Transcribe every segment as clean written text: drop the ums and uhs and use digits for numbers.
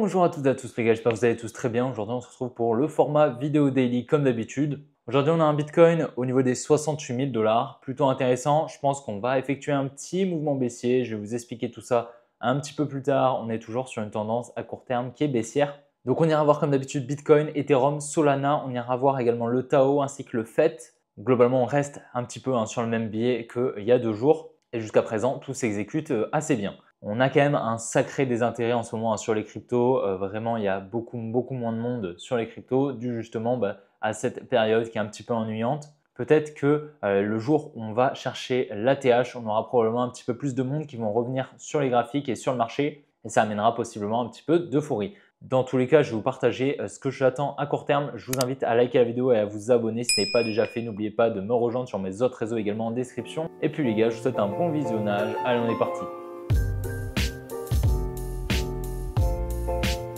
Bonjour à toutes et à tous les gars, j'espère que vous allez tous très bien. Aujourd'hui on se retrouve pour le format vidéo daily comme d'habitude. Aujourd'hui on a un Bitcoin au niveau des 68 000 $, plutôt intéressant. Je pense qu'on va effectuer un petit mouvement baissier, je vais vous expliquer tout ça un petit peu plus tard. On est toujours sur une tendance à court terme qui est baissière. Donc on ira voir comme d'habitude Bitcoin, Ethereum, Solana, on ira voir également le Tao ainsi que le FET. Globalement on reste un petit peu sur le même biais qu'il y a 2 jours et jusqu'à présent tout s'exécute assez bien. On a quand même un sacré désintérêt en ce moment sur les cryptos. Vraiment, il y a beaucoup moins de monde sur les cryptos dû justement à cette période qui est un petit peu ennuyante. Peut-être que le jour où on va chercher l'ATH, on aura probablement un petit peu plus de monde qui vont revenir sur les graphiques et sur le marché et ça amènera possiblement un petit peu d'euphorie. Dans tous les cas, je vais vous partager ce que j'attends à court terme. Je vous invite à liker la vidéo et à vous abonner si ce n'est pas déjà fait. N'oubliez pas de me rejoindre sur mes autres réseaux également en description. Et puis les gars, je vous souhaite un bon visionnage. Allez, on est parti.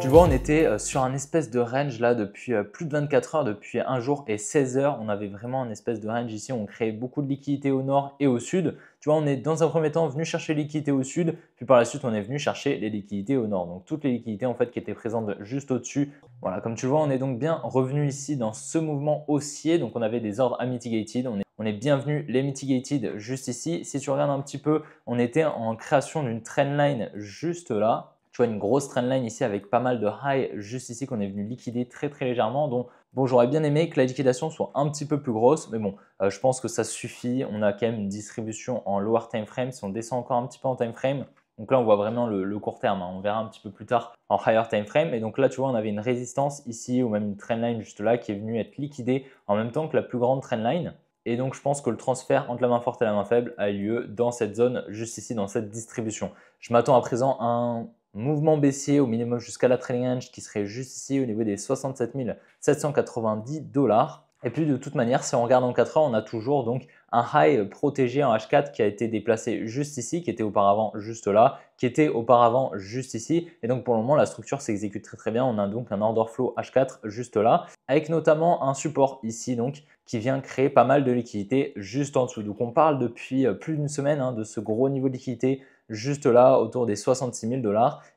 Tu vois, on était sur un espèce de range là depuis plus de 24 heures, depuis 1 jour et 16 heures. On avait vraiment un espèce de range ici. On créait beaucoup de liquidités au nord et au sud. Tu vois, on est dans un premier temps venu chercher les liquidités au sud, puis par la suite, on est venu chercher les liquidités au nord. Donc, toutes les liquidités en fait qui étaient présentes juste au-dessus. Voilà, comme tu le vois, on est donc bien revenu ici dans ce mouvement haussier. Donc, on avait des ordres à mitigated. On est bienvenu les mitigated juste ici. Si tu regardes un petit peu, on était en création d'une trendline juste là. Tu vois une grosse trendline ici avec pas mal de high juste ici qu'on est venu liquider très légèrement. Donc bon, j'aurais bien aimé que la liquidation soit un petit peu plus grosse, mais bon, je pense que ça suffit. On a quand même une distribution en lower time frame. Si on descend encore un petit peu en time frame, donc là on voit vraiment le court terme. On verra un petit peu plus tard en higher time frame. Et donc là, tu vois, on avait une résistance ici ou même une trendline juste là qui est venue être liquidée en même temps que la plus grande trendline. Et donc, je pense que le transfert entre la main forte et la main faible a eu lieu dans cette zone, juste ici, dans cette distribution. Je m'attends à présent à un mouvement baissier au minimum jusqu'à la trailing range qui serait juste ici au niveau des 67 790 $. Et puis de toute manière, si on regarde en 4 heures, on a toujours donc un high protégé en H4 qui a été déplacé juste ici, qui était auparavant juste là, qui était auparavant juste ici. Et donc pour le moment, la structure s'exécute très bien. On a donc un order flow H4 juste là, avec notamment un support ici donc qui vient créer pas mal de liquidité juste en dessous. Donc on parle depuis plus d'une semaine de ce gros niveau de liquidité juste là autour des 66 000 $,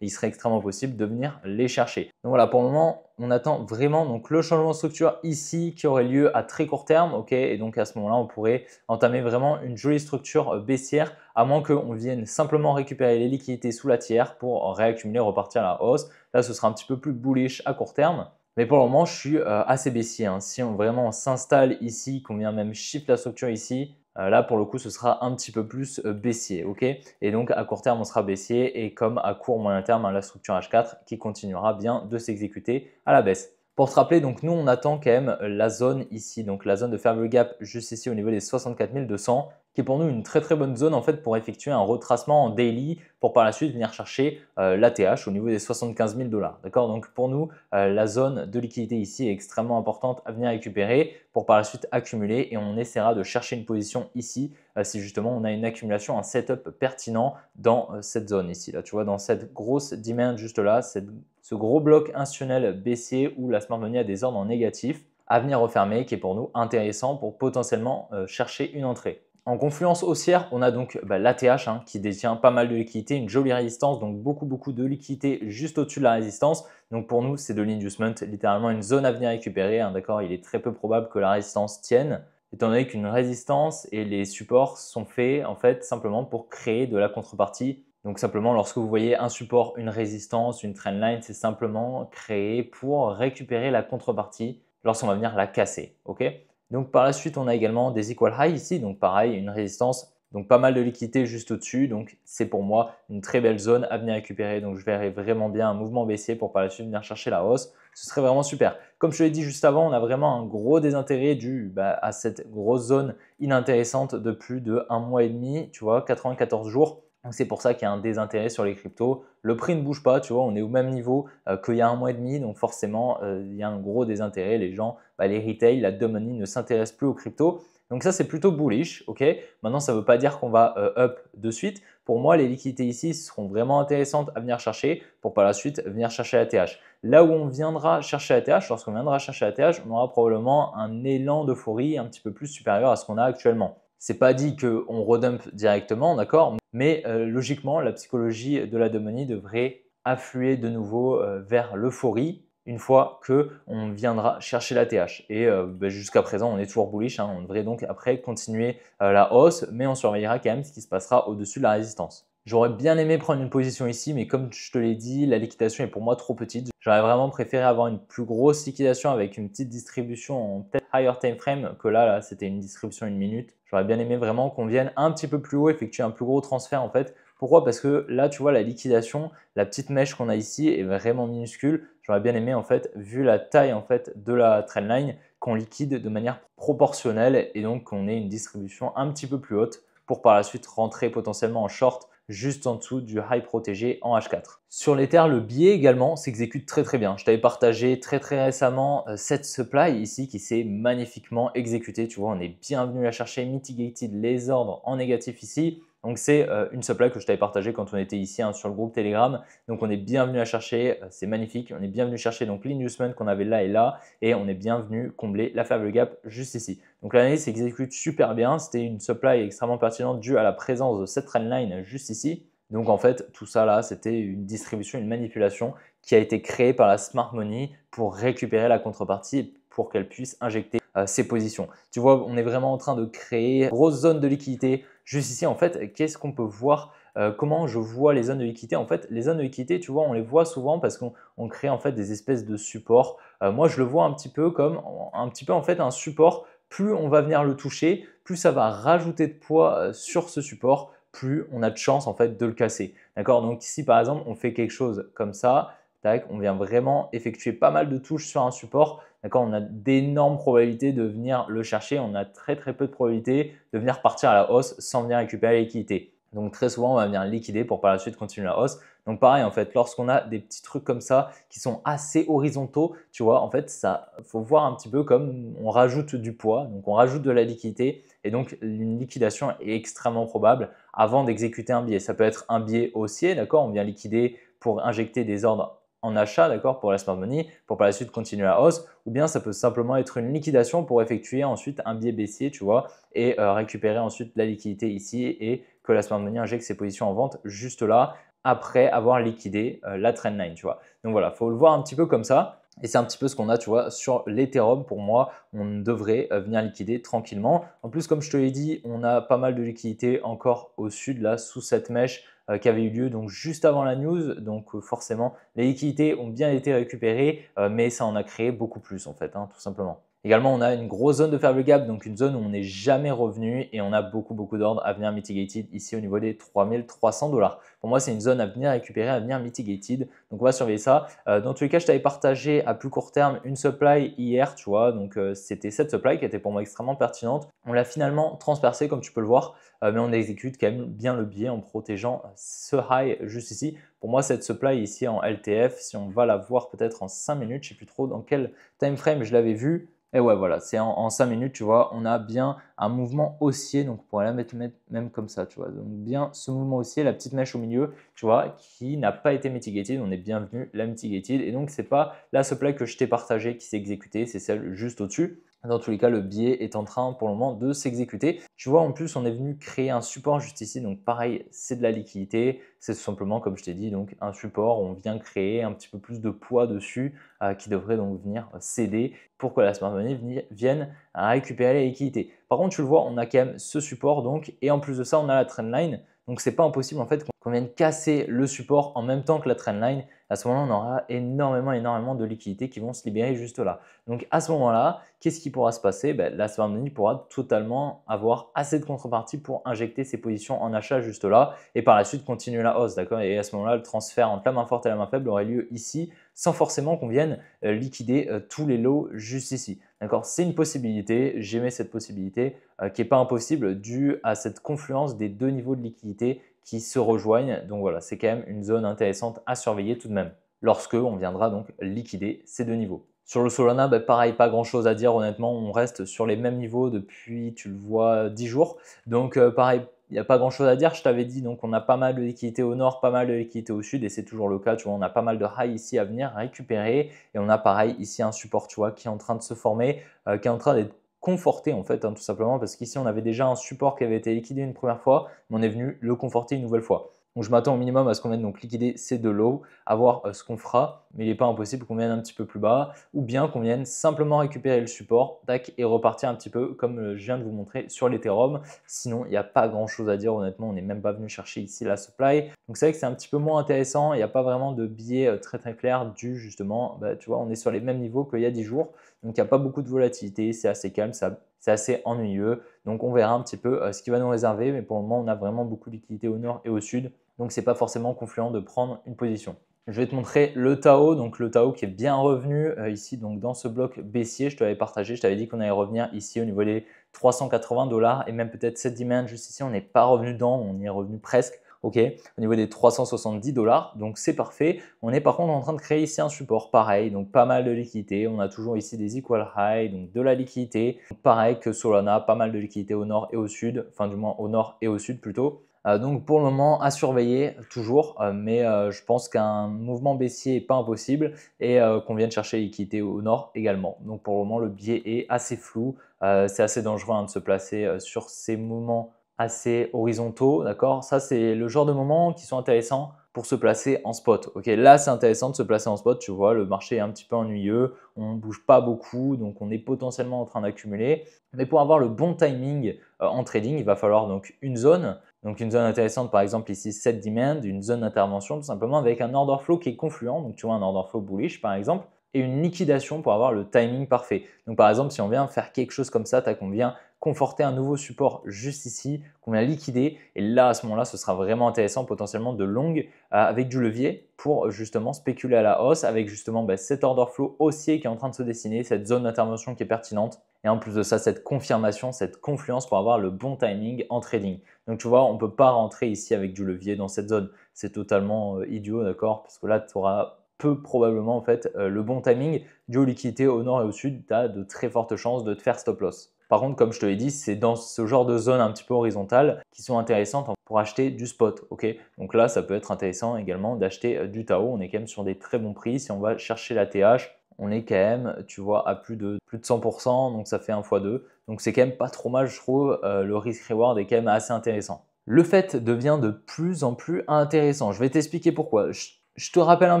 et il serait extrêmement possible de venir les chercher. Donc voilà, pour le moment, on attend vraiment donc le changement de structure ici qui aurait lieu à très court terme, ok, et donc à ce moment-là, on pourrait entamer vraiment une jolie structure baissière, à moins qu'on vienne simplement récupérer les liquidités sous la tiers pour réaccumuler, repartir à la hausse. Là, ce sera un petit peu plus bullish à court terme. Mais pour le moment, je suis assez baissier. Si on vraiment s'installe ici, qu'on vient même shift la structure ici, là, pour le coup, ce sera un petit peu plus baissier. Ok, et donc, à court terme, on sera baissier et comme à court moyen terme, la structure H4 qui continuera bien de s'exécuter à la baisse. Pour te rappeler, donc nous, on attend quand même la zone ici, donc la zone de fair value gap juste ici au niveau des 64 200, qui est pour nous une très bonne zone en fait pour effectuer un retracement en daily pour par la suite venir chercher l'ATH au niveau des 75 000 $. D'accord, donc pour nous, la zone de liquidité ici est extrêmement importante à venir récupérer pour par la suite accumuler et on essaiera de chercher une position ici si justement on a une accumulation, un setup pertinent dans cette zone ici. Là, tu vois, dans cette grosse demand juste là, ce gros bloc institutionnel baissier où la smart money a des ordres en négatif à venir refermer qui est pour nous intéressant pour potentiellement chercher une entrée. En confluence haussière, on a donc l'ATH qui détient pas mal de liquidité, une jolie résistance, donc beaucoup de liquidité juste au-dessus de la résistance. Donc pour nous, c'est de l'inducement, littéralement une zone à venir récupérer. D'accord, il est très peu probable que la résistance tienne, étant donné qu'une résistance et les supports sont faits en fait simplement pour créer de la contrepartie. Donc simplement, lorsque vous voyez un support, une résistance, une trendline, c'est simplement créé pour récupérer la contrepartie lorsqu'on va venir la casser. Ok, donc par la suite, on a également des equal high ici, donc pareil, une résistance, donc pas mal de liquidité juste au-dessus. Donc c'est pour moi une très belle zone à venir récupérer. Donc je verrai vraiment bien un mouvement baissier pour par la suite venir chercher la hausse. Ce serait vraiment super. Comme je te l'ai dit juste avant, on a vraiment un gros désintérêt dû à cette grosse zone inintéressante de plus de 1 mois et demi, tu vois, 94 jours. Donc c'est pour ça qu'il y a un désintérêt sur les cryptos. Le prix ne bouge pas, tu vois, on est au même niveau qu'il y a 1 mois et demi. Donc forcément, il y a un gros désintérêt. Les gens, les retail, la dumb money ne s'intéressent plus aux cryptos. Donc ça, c'est plutôt bullish. Ok. Maintenant, ça ne veut pas dire qu'on va up de suite. Pour moi, les liquidités ici seront vraiment intéressantes à venir chercher pour par la suite venir chercher la TH. Là où on viendra chercher la TH, lorsqu'on viendra chercher la TH, on aura probablement un élan d'euphorie un petit peu plus supérieur à ce qu'on a actuellement. C'est pas dit qu'on redump directement, d'accord, mais logiquement, la psychologie de la dump money devrait affluer de nouveau vers l'euphorie une fois qu'on viendra chercher la TH. Et jusqu'à présent, on est toujours bullish, hein. On devrait donc après continuer la hausse, mais on surveillera quand même ce qui se passera au-dessus de la résistance. J'aurais bien aimé prendre une position ici, mais comme je te l'ai dit, la liquidation est pour moi trop petite. J'aurais vraiment préféré avoir une plus grosse liquidation avec une petite distribution en peut-être higher time frame que là c'était une distribution 1 minute. J'aurais bien aimé vraiment qu'on vienne un petit peu plus haut, effectuer un plus gros transfert en fait. Pourquoi? Parce que là, tu vois, la liquidation, la petite mèche qu'on a ici est vraiment minuscule. J'aurais bien aimé, en fait, vu la taille en fait, de la trendline, qu'on liquide de manière proportionnelle et donc qu'on ait une distribution un petit peu plus haute pour par la suite rentrer potentiellement en short juste en dessous du high protégé en H4. Sur l'Ether, le biais également s'exécute très bien. Je t'avais partagé très récemment cette supply ici qui s'est magnifiquement exécutée. Tu vois, on est bienvenu à chercher mitigated les ordres en négatif ici. Donc c'est une supply que je t'avais partagée quand on était ici hein, sur le groupe Telegram. Donc on est bienvenu à chercher, c'est magnifique. On est bienvenu chercher donc l'inducement qu'on avait là et là et on est bienvenu combler la faible gap juste ici. Donc l'analyse s'exécute super bien. C'était une supply extrêmement pertinente due à la présence de cette trendline juste ici. Donc en fait, tout ça là, c'était une distribution, une manipulation qui a été créée par la smart money pour récupérer la contrepartie pour qu'elle puisse injecter ses positions. Tu vois, on est vraiment en train de créer une grosse zone de liquidité. Juste ici, en fait, qu'est-ce qu'on peut voir comment je vois les zones de liquidité? En fait, les zones de liquidité, tu vois, on les voit souvent parce qu'on crée en fait des espèces de supports. Moi, je le vois un petit peu comme en fait un support. Plus on va venir le toucher, plus ça va rajouter de poids sur ce support, plus on a de chance en fait de le casser. D'accord? Donc ici, par exemple, on fait quelque chose comme ça. Tac, on vient vraiment effectuer pas mal de touches sur un support. D'accord, on a d'énormes probabilités de venir le chercher. On a très peu de probabilités de venir partir à la hausse sans venir récupérer la liquidité. Donc très souvent, on va venir liquider pour par la suite continuer la hausse. Donc pareil, en fait, lorsqu'on a des petits trucs comme ça qui sont assez horizontaux, tu vois, en fait, ça faut voir un petit peu comme on rajoute du poids, donc on rajoute de la liquidité et donc une liquidation est extrêmement probable avant d'exécuter un biais. Ça peut être un biais haussier, d'accord, on vient liquider pour injecter des ordres en achat, d'accord, pour la smart money, pour par la suite continuer la hausse, ou bien ça peut simplement être une liquidation pour effectuer ensuite un biais baissier, tu vois, et récupérer ensuite la liquidité ici et que la smart money injecte ses positions en vente juste là après avoir liquidé la trendline, tu vois. Donc voilà, il faut le voir un petit peu comme ça. Et c'est un petit peu ce qu'on a, tu vois, sur l'Ethereum. Pour moi, on devrait venir liquider tranquillement. En plus, comme je te l'ai dit, on a pas mal de liquidités encore au sud, là, sous cette mèche qui avait eu lieu donc juste avant la news. Donc forcément, les liquidités ont bien été récupérées, mais ça en a créé beaucoup plus en fait, hein, tout simplement. Également, on a une grosse zone de faible gap, donc une zone où on n'est jamais revenu et on a beaucoup d'ordres à venir mitigated ici au niveau des 3300 $. Pour moi, c'est une zone à venir récupérer, à venir mitigated. Donc, on va surveiller ça. Dans tous les cas, je t'avais partagé à plus court terme une supply hier, tu vois. Donc, c'était cette supply qui était pour moi extrêmement pertinente. On l'a finalement transpercée, comme tu peux le voir, mais on exécute quand même bien le biais en protégeant ce high juste ici. Pour moi, cette supply ici en LTF, si on va la voir peut-être en 5 minutes, je ne sais plus trop dans quel time frame je l'avais vu. Et ouais, voilà, c'est en 5 minutes, tu vois, on a bien un mouvement haussier, donc on pourrait la mettre même comme ça, tu vois. Donc bien ce mouvement haussier, la petite mèche au milieu, tu vois, qui n'a pas été mitigated, on est bienvenu la mitigated. Et donc, ce n'est pas la supply que je t'ai partagée qui s'est exécutée, c'est celle juste au-dessus. Dans tous les cas, le biais est en train pour le moment de s'exécuter. Tu vois, en plus, on est venu créer un support juste ici. Donc, pareil, c'est de la liquidité. C'est tout simplement, comme je t'ai dit, donc un support. On vient créer un petit peu plus de poids dessus qui devrait donc venir céder pour que la smart money vienne à récupérer la liquidité. Par contre, tu le vois, on a quand même ce support donc, et en plus de ça, on a la trendline. Donc, c'est pas impossible en fait qu'on vienne casser le support en même temps que la trendline. À ce moment-là, on aura énormément de liquidités qui vont se libérer juste là. Donc, à ce moment-là, qu'est-ce qui pourra se passer? La smart money pourra totalement avoir assez de contrepartie pour injecter ses positions en achat juste là et par la suite continuer la hausse, d'accord? Et à ce moment-là, le transfert entre la main forte et la main faible aurait lieu ici sans forcément qu'on vienne liquider tous les lots juste ici. D'accord? C'est une possibilité, j'aimais cette possibilité qui n'est pas impossible due à cette confluence des deux niveaux de liquidité qui se rejoignent. Donc voilà, c'est quand même une zone intéressante à surveiller tout de même lorsque on viendra donc liquider ces deux niveaux. Sur le Solana, pareil, pas grand chose à dire honnêtement, on reste sur les mêmes niveaux depuis, tu le vois, 10 jours. Donc pareil, il n'y a pas grand chose à dire, je t'avais dit, donc on a pas mal de liquidités au nord, pas mal de liquidités au sud et c'est toujours le cas, tu vois, on a pas mal de high ici à venir récupérer et on a pareil ici un support, tu vois, qui est en train de se former, qui est en train d'être conforté en fait, hein, tout simplement parce qu'ici on avait déjà un support qui avait été liquidé une première fois, mais on est venu le conforter une nouvelle fois. Donc je m'attends au minimum à ce qu'on vienne donc liquider ces deux lows, à voir ce qu'on fera, mais il n'est pas impossible qu'on vienne un petit peu plus bas ou bien qu'on vienne simplement récupérer le support, tac, et repartir un petit peu comme je viens de vous montrer sur l'Ethereum. Sinon, il n'y a pas grand chose à dire, honnêtement, on n'est même pas venu chercher ici la supply. Donc c'est vrai que c'est un petit peu moins intéressant, il n'y a pas vraiment de biais très très clair dû justement, tu vois, on est sur les mêmes niveaux qu'il y a 10 jours. Donc il n'y a pas beaucoup de volatilité, c'est assez calme, c'est assez ennuyeux. Donc on verra un petit peu ce qui va nous réserver, mais pour le moment, on a vraiment beaucoup de liquidités au nord et au sud. Donc ce n'est pas forcément confluent de prendre une position. Je vais te montrer le Tao, donc le Tao qui est bien revenu ici donc dans ce bloc baissier. Je te l'avais partagé, je t'avais dit qu'on allait revenir ici au niveau des 380 $ et même peut-être cette demand juste ici, on n'est pas revenu dedans, on y est revenu presque. Ok, au niveau des 370 $, donc c'est parfait. On est par contre en train de créer ici un support, pareil, donc pas mal de liquidité. On a toujours ici des equal high, donc de la liquidité. Pareil que Solana, pas mal de liquidité au nord et au sud, enfin du moins au nord et au sud plutôt. Donc pour le moment à surveiller toujours, mais je pense qu'un mouvement baissier n'est pas impossible et qu'on vienne chercher liquidité au nord également. Donc pour le moment le biais est assez flou, c'est assez dangereux de se placer sur ces mouvements assez horizontaux, d'accord? Ça c'est le genre de moments qui sont intéressants pour se placer en spot. Ok, là c'est intéressant de se placer en spot, tu vois, le marché est un petit peu ennuyeux, on ne bouge pas beaucoup, donc on est potentiellement en train d'accumuler. Mais pour avoir le bon timing en trading, il va falloir donc une zone. Donc une zone intéressante par exemple ici set demand, une zone d'intervention tout simplement avec un order flow qui est confluent, donc tu vois un order flow bullish par exemple, et une liquidation pour avoir le timing parfait. Donc par exemple si on vient faire quelque chose comme ça, qu'on vient conforter un nouveau support juste ici, qu'on vient liquider, et là à ce moment-là ce sera vraiment intéressant potentiellement de long avec du levier pour justement spéculer à la hausse avec justement cet order flow haussier qui est en train de se dessiner, cette zone d'intervention qui est pertinente et en plus de ça cette confirmation, cette confluence pour avoir le bon timing en trading. Donc tu vois, on ne peut pas rentrer ici avec du levier dans cette zone. C'est totalement idiot, d'accord? Parce que là, tu auras peu probablement en fait le bon timing dû aux liquidités au nord et au sud. Tu as de très fortes chances de te faire stop loss. Par contre, comme je te l'ai dit, c'est dans ce genre de zone un petit peu horizontale qui sont intéressantes pour acheter du spot. Ok, donc là, ça peut être intéressant également d'acheter du Tao. On est quand même sur des très bons prix. Si on va chercher la TH, on est quand même, tu vois, à plus de 100%, donc ça fait 1 x 2. Donc c'est quand même pas trop mal, je trouve. Le risk-reward est quand même assez intéressant. Le fait devient de plus en plus intéressant. Je vais t'expliquer pourquoi. Je te rappelle un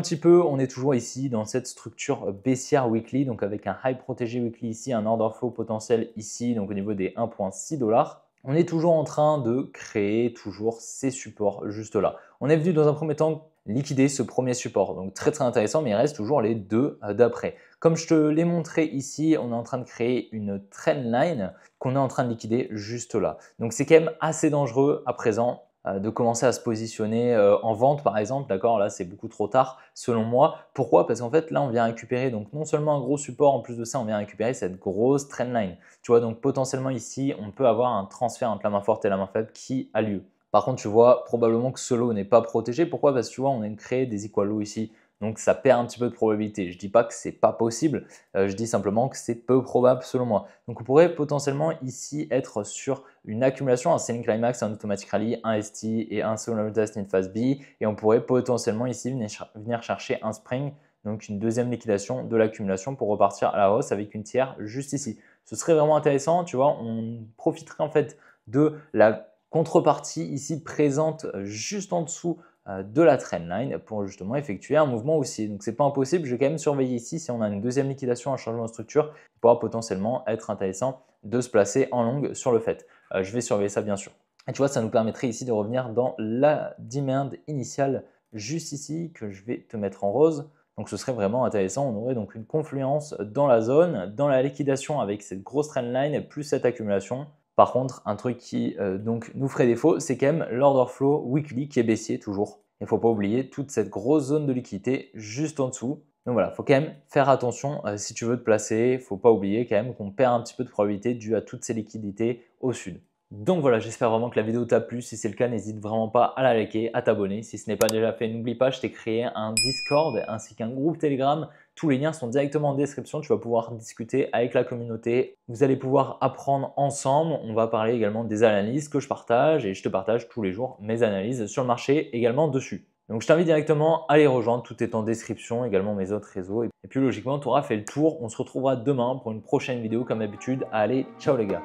petit peu, on est toujours ici dans cette structure baissière weekly, donc avec un high protégé weekly ici, un order flow potentiel ici, donc au niveau des 1,6 $. On est toujours en train de créer toujours ces supports juste là. On est venu dans un premier temps liquider ce premier support, donc très très intéressant, mais il reste toujours les deux d'après. Comme je te l'ai montré ici, on est en train de créer une trendline qu'on est en train de liquider juste là. Donc c'est quand même assez dangereux à présent de commencer à se positionner en vente par exemple, d'accord? Là c'est beaucoup trop tard selon moi. Pourquoi? Parce qu'en fait là on vient récupérer donc non seulement un gros support, en plus de ça on vient récupérer cette grosse trendline. Tu vois, donc potentiellement ici on peut avoir un transfert entre la main forte et la main faible qui a lieu. Par contre, tu vois probablement que ce lot n'est pas protégé. Pourquoi? Parce que tu vois, on a créé des equal lows ici. Donc ça perd un petit peu de probabilité. Je ne dis pas que ce n'est pas possible, je dis simplement que c'est peu probable selon moi. Donc on pourrait potentiellement ici être sur une accumulation, un selling climax, un automatic rally, un ST et un secondary test in phase B. Et on pourrait potentiellement ici venir chercher un spring, donc une deuxième liquidation de l'accumulation pour repartir à la hausse avec une tiers juste ici. Ce serait vraiment intéressant, tu vois, on profiterait en fait de la contrepartie ici présente juste en dessous de la trendline pour justement effectuer un mouvement haussier. Donc c'est pas impossible, je vais quand même surveiller ici si on a une deuxième liquidation, un changement de structure, il pourra potentiellement être intéressant de se placer en longue sur le fait. Je vais surveiller ça bien sûr. Et tu vois, ça nous permettrait ici de revenir dans la demand initiale juste ici que je vais te mettre en rose. Donc ce serait vraiment intéressant, on aurait donc une confluence dans la zone, dans la liquidation avec cette grosse trendline plus cette accumulation. Par contre, un truc qui donc nous ferait défaut, c'est quand même l'order flow weekly qui est baissier toujours. Il ne faut pas oublier toute cette grosse zone de liquidité juste en dessous. Donc voilà, il faut quand même faire attention si tu veux te placer. Il ne faut pas oublier quand même qu'on perd un petit peu de probabilité dû à toutes ces liquidités au sud. Donc voilà, j'espère vraiment que la vidéo t'a plu. Si c'est le cas, n'hésite vraiment pas à la liker, à t'abonner. Si ce n'est pas déjà fait, n'oublie pas, je t'ai créé un Discord ainsi qu'un groupe Telegram. Tous les liens sont directement en description. Tu vas pouvoir discuter avec la communauté. Vous allez pouvoir apprendre ensemble. On va parler également des analyses que je partage et je te partage tous les jours mes analyses sur le marché également dessus. Donc je t'invite directement à les rejoindre. Tout est en description, également mes autres réseaux. Et puis logiquement, tu auras fait le tour. On se retrouvera demain pour une prochaine vidéo comme d'habitude. Allez, ciao les gars!